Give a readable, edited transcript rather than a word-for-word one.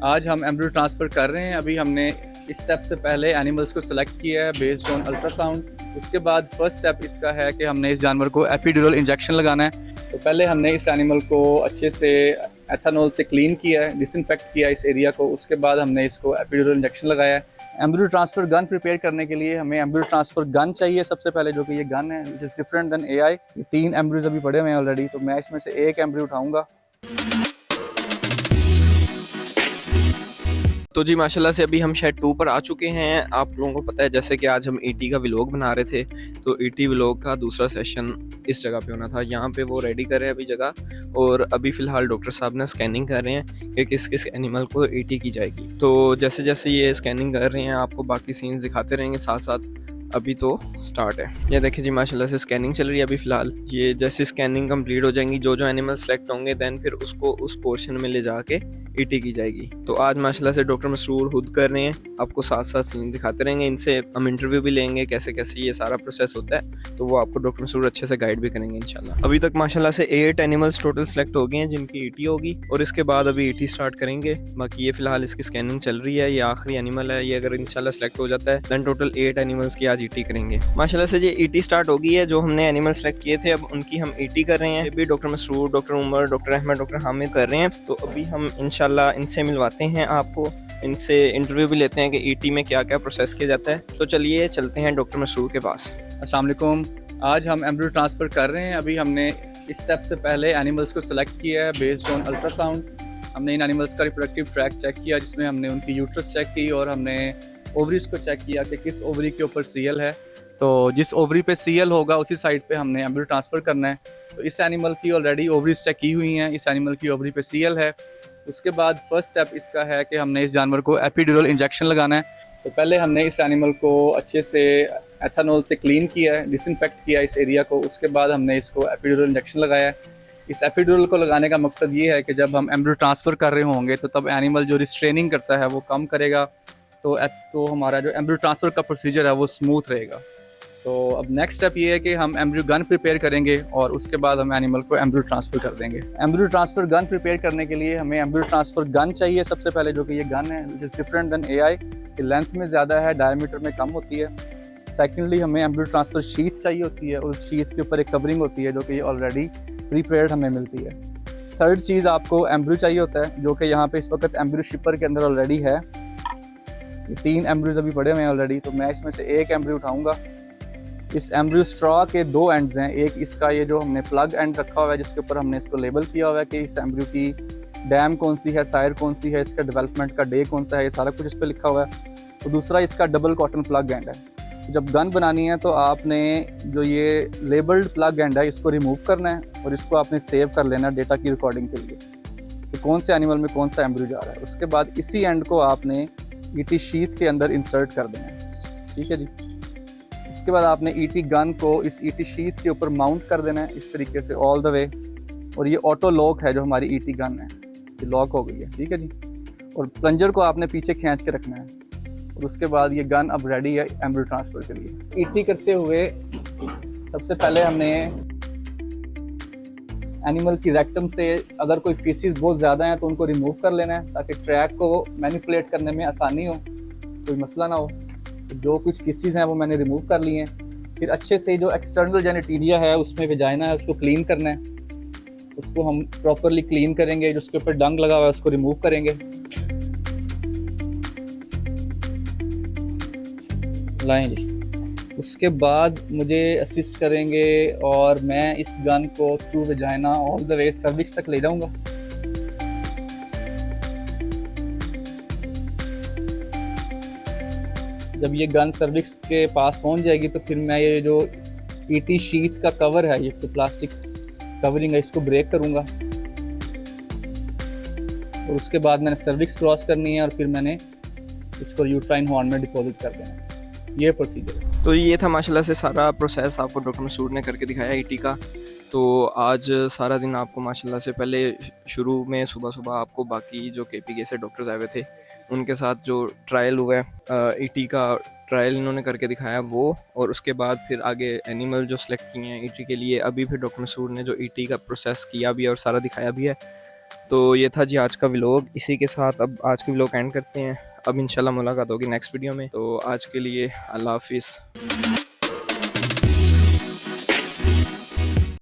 आज हम embryo transfer कर रहे हैं। अभी हमने इस स्टेप से पहले एनिमल्स को सिलेक्ट किया है बेस्ड ऑन अल्ट्रासाउंड। उसके बाद फर्स्ट स्टेप इसका है कि हमने इस जानवर को एपिड्यूरल इंजेक्शन लगाना है। तो पहले हमने इस एनिमल को अच्छे से एथेनॉल से क्लीन किया है, डिसइंफेक्ट किया इस एरिया को। उसके बाद हमने इसको एपिड्यूरल इंजेक्शन लगाया है। एम्ब्रियो ट्रांसफ़र गन प्रिपेयर करने के लिए हमें एम्ब्रियो ट्रांसफ़र गन चाहिए सबसे पहले, जो कि ये गन है which is different than AI. ये 3 एम्ब्रियोज अभी पड़े हुए हैं ऑलरेडी, तो मैं इसमें से एक एम्ब्रियो उठाऊँगा। तो जी माशाल्लाह से अभी हम शेड 2 पर आ चुके हैं। आप लोगों को पता है जैसे कि आज हम ईटी का व्लॉग बना रहे थे, तो ईटी व्लॉग का दूसरा सेशन इस जगह पे होना था। यहाँ पे वो रेडी कर रहे हैं अभी जगह, और अभी फ़िलहाल डॉक्टर साहब ने स्कैनिंग कर रहे हैं कि किस किस एनिमल को ईटी की जाएगी। तो जैसे जैसे ये स्कैनिंग कर रहे हैं आपको बाकी सीन्स दिखाते रहेंगे साथ साथ। अभी तो स्टार्ट है। ये देखिए जी माशाल्लाह से स्कैनिंग चल रही है अभी फ़िलहाल। ये जैसे स्कैनिंग कंप्लीट हो जाएंगी, जो जो एनिमल सेलेक्ट होंगे दैन फिर उसको उस पोर्शन में ले जाके ईटी की जाएगी। तो आज माशाल्लाह से डॉक्टर मसरूर खुद कर रहे हैं, आपको साथ साथ सीन दिखाते रहेंगे। इनसे हम इंटरव्यू भी लेंगे कैसे कैसे ये सारा प्रोसेस होता है, तो वो आपको डॉक्टर मसरूर अच्छे से गाइड भी करेंगे इंशाल्लाह। अभी तक माशाल्लाह से 8 एनिमल्स टोटल सेलेक्ट हो गए हैं जिनकी ईटी होगी, और इसके बाद अभी ईटी स्टार्ट करेंगे। बाकी ये फिलहाल इसकी स्कैनिंग चल रही है। ये आखिरी एनिमल है, ये अगर इंशाल्लाह सेलेक्ट हो जाता है दैन टोटल 8 एनिमल्स की आज ईटी करेंगे। माशाल्लाह से ये ईटी स्टार्ट हो गई है। जो हमने एनिमल सेलेक्ट किए थे अब उनकी हम ईटी कर रहे हैं। अभी doctor Masroor, doctor Umar, doctor Ahmad, doctor Hamid कर रहे हैं। तो अभी हम इंशाल्लाह इनसे मिलवाते हैं आपको, इनसे इंटरव्यू भी लेते हैं कि ईटी में क्या क्या प्रोसेस किया जाता है। तो चलिए चलते हैं डॉक्टर मसरूर के पास। अस्सलाम वालेकुम। आज हम एम्ब्रियो ट्रांसफ़र कर रहे हैं। अभी हमने इस स्टेप से पहले एनिमल्स को सिलेक्ट किया है बेस्ड ऑन अल्ट्रासाउंड। हमने इन एनिमल्स का रिप्रोडक्टिव ट्रैक चेक किया, जिसमें हमने उनकी यूट्रस चेक की और हमने ओवरीज को चेक किया कि किस ओवरी के ऊपर सीएल है। तो जिस ओवरी पे सीएल होगा उसी साइड पे हमने एम्ब्रियो ट्रांसफ़र करना है। तो इस एनिमल की ऑलरेडी ओवरीज चेक की हुई हैं, इस एनिमल की ओवरी पे सीएल है। उसके बाद फर्स्ट स्टेप इसका है कि हमने इस जानवर को एपिड्यूरल इंजेक्शन लगाना है। तो पहले हमने इस एनिमल को अच्छे से एथेनॉल से क्लीन किया है, डिसइंफेक्ट किया इस एरिया को। उसके बाद हमने इसको एपिड्यूरल इंजेक्शन लगाया है। इस एपिड्यूरल को लगाने का मकसद ये है कि जब हम एम्ब्रियो ट्रांसफ़र कर रहे होंगे तो तब एनिमल जो रिस्ट्रेनिंग करता है वो कम करेगा, तो हमारा जो एम्ब्रियो ट्रांसफ़र का प्रोसीजर है वो स्मूथ रहेगा। तो अब नेक्स्ट स्टेप ये है कि हम एम्ब्रियो गन प्रिपेयर करेंगे और उसके बाद हम एनिमल को एम्ब्रियो ट्रांसफ़र कर देंगे। एम्ब्रियो ट्रांसफ़र गन प्रिपेयर करने के लिए हमें एम्ब्रियो ट्रांसफ़र गन चाहिए सबसे पहले, जो कि ये गन है which is different than AI. कि लेंथ में ज़्यादा है, डायमीटर में कम होती है। सेकेंडली हमें एम्ब्रियो ट्रांसफ़र शीथ चाहिए होती है, और उस शीथ के ऊपर एक कवरिंग होती है जो कि ऑलरेडी प्रीपेयर्ड हमें मिलती है। थर्ड चीज़ आपको एम्ब्रियो चाहिए होता है, जो कि यहाँ पे इस वक्त एम्ब्रियो शिपर के अंदर ऑलरेडी है। ये 3 एम्ब्रियोज अभी पड़े हुए हैं ऑलरेडी, तो मैं इसमें से एक एम्ब्रियो उठाऊँगा। इस एम्ब्रियो स्ट्रॉ के 2 एंड्स हैं। एक इसका ये जो हमने प्लग एंड रखा हुआ है, जिसके ऊपर हमने इसको लेबल किया हुआ है कि इस एम्ब्रियो की डैम कौन सी है, सायर कौन सी है, इसका डेवलपमेंट का डे कौन सा है, ये सारा कुछ इस पर लिखा हुआ है। तो दूसरा इसका डबल कॉटन प्लग एंड है। जब गन बनानी है तो आपने जो ये लेबल्ड प्लग एंड है इसको रिमूव करना है, और इसको आपने सेव कर लेना है डेटा की रिकॉर्डिंग के लिए कि कौन से एनिमल में कौन सा एम्ब्रियो जा रहा है। उसके बाद इसी एंड को आपने ईटी शीथ के अंदर इंसर्ट कर देना है। ठीक है जी। उसके बाद आपने ईटी गन को इस ईटी शीथ के ऊपर माउंट कर देना है इस तरीके से ऑल द वे। और ये ऑटो लॉक है जो हमारी ईटी गन है, ये लॉक हो गई है। ठीक है जी। और प्लंजर को आपने पीछे खींच के रखना है, और उसके बाद ये गन अब रेडी है एम्ब्रियो ट्रांसफ़र के लिए। ईटी करते हुए सबसे पहले हमने एनिमल की रेक्टम से अगर कोई फीसिस बहुत ज़्यादा है तो उनको रिमूव कर लेना है, ताकि ट्रैक को मैनिपुलेट करने में आसानी हो, कोई मसला ना हो। तो जो कुछ फीसिस हैं वो मैंने रिमूव कर लिए हैं। फिर अच्छे से जो एक्सटर्नल जेनेटेरिया है उसमें वेजाइना है उसको क्लीन करना है। उसको हम प्रॉपरली क्लीन करेंगे, जो उसके ऊपर डंग लगा हुआ है उसको रिमूव करेंगे। लाएं जी। उसके बाद मुझे असिस्ट करेंगे और मैं इस गन को through vagina all the way cervix तक ले जाऊंगा। जब ये गन सर्विक्स के पास पहुंच जाएगी तो फिर मैं ये जो ईटी शीथ का कवर है, ये तो प्लास्टिक कवरिंग है, इसको ब्रेक करूंगा। और उसके बाद मैंने सर्विक्स क्रॉस करनी है और फिर मैंने इसको यूट्राइन हॉर्न में डिपॉजिट कर देना है। ये प्रोसीजर है। तो ये था माशाल्लाह से सारा प्रोसेस आपको डॉक्टर मसरूर ने करके दिखाया ईटी का। तो आज सारा दिन आपको माशाल्लाह से पहले शुरू में सुबह सुबह आपको बाकी जो केपीके से डॉक्टर्स आए हुए थे उनके साथ जो ट्रायल हुआ है ईटी का ट्रायल इन्होंने करके दिखाया वो, और उसके बाद फिर आगे एनिमल जो सेलेक्ट किए हैं ईटी के लिए। अभी फिर डॉक्टर मसरूर ने जो ईटी का प्रोसेस किया भी है और सारा दिखाया भी है। तो ये था जी आज का व्लॉग। इसी के साथ अब आज के व्लॉग एंड करते हैं। अब इंशाल्लाह मुलाकात होगी नेक्स्ट वीडियो में। तो आज के लिए अल्लाह हाफिज़।